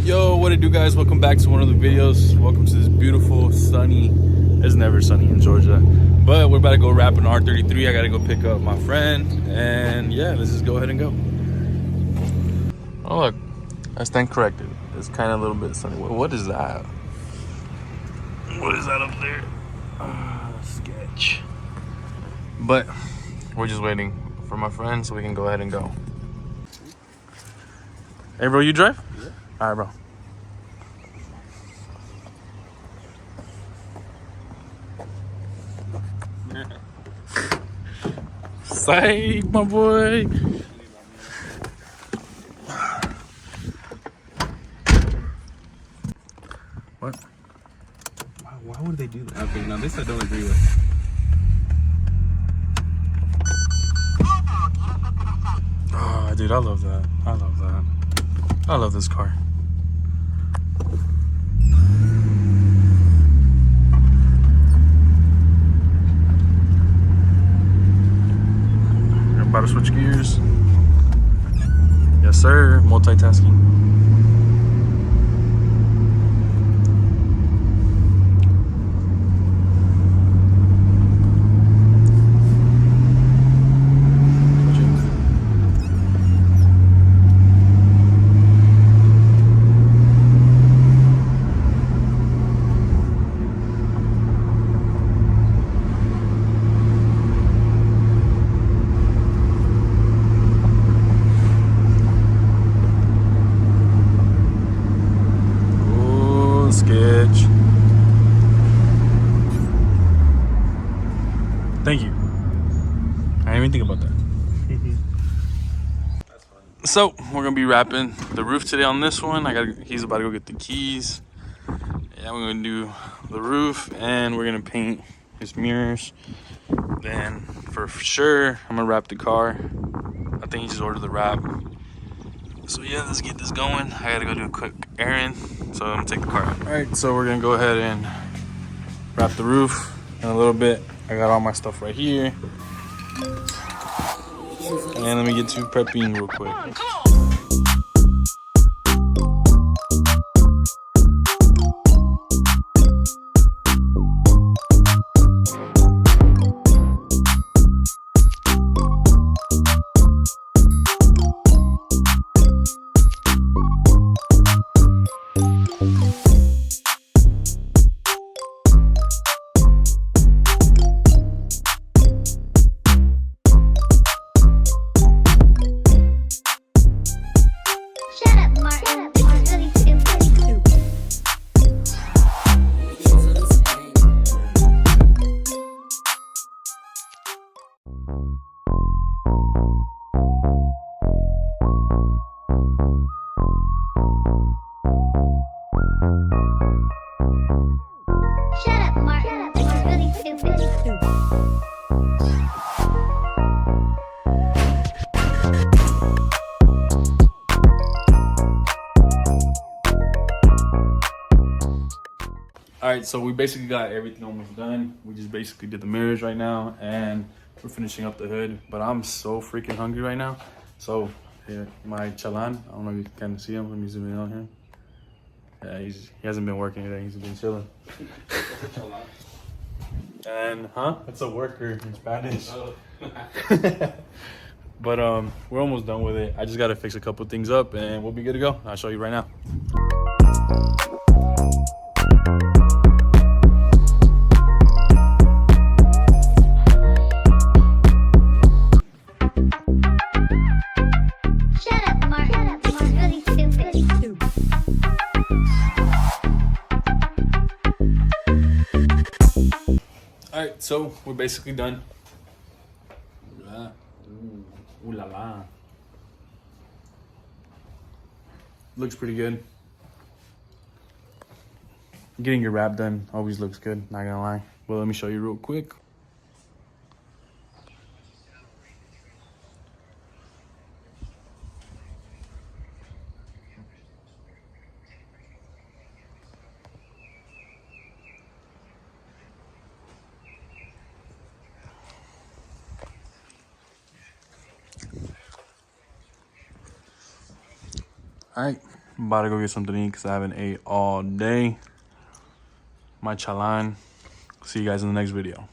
Yo, what it do, guys? Welcome back to one of the videos. Welcome to this beautiful sunny, it's never sunny in Georgia, but we're about to go wrap an R33. I gotta go pick up my friend, and yeah, let's just go ahead and go. Oh look, I stand corrected. It's kind of a little bit sunny. What is that? What is that up there? Sketch. But we're just waiting for my friend so we can go ahead and go. Hey bro, you drive? Yeah. All right, bro. Psych, my boy. What? Why would they do that? Okay, now this I don't agree with. Oh, dude, I love that. I love that. I love this car. About to switch gears. Yes, sir. Multitasking. Sketch. Thank you. I didn't even think about that. That's funny. So we're gonna be wrapping the roof today on this one. He's about to go get the keys. Yeah, we're gonna do the roof and we're gonna paint his mirrors. Then for sure, I'm gonna wrap the car. I think he just ordered the wrap. So yeah, let's get this going. I gotta go do a quick errand, so I'm gonna take the car out. All right, so we're gonna go ahead and wrap the roof in a little bit. I got all my stuff right here. And let me get to prepping real quick. Shut up, Martin. This is really stupid. Alright, so we basically got everything almost done. We just basically did the mirrors right now and we're finishing up the hood. But I'm so freaking hungry right now. So here, my chalan, I don't know if you can see him. Let me zoom in on him. Yeah, he hasn't been working today. He's been chilling. And it's a worker in Spanish. Oh. But we're almost done with it. I just gotta fix a couple things up and we'll be good to go. I'll show you right now. Shut up, Martin. This is really stupid. Alright, so we're basically done. Ooh la la. Looks pretty good. Getting your wrap done always looks good, not gonna lie. Well, let me show you real quick. All right, I'm about to go get something to eat because I haven't ate all day. My chalan. See you guys in the next video.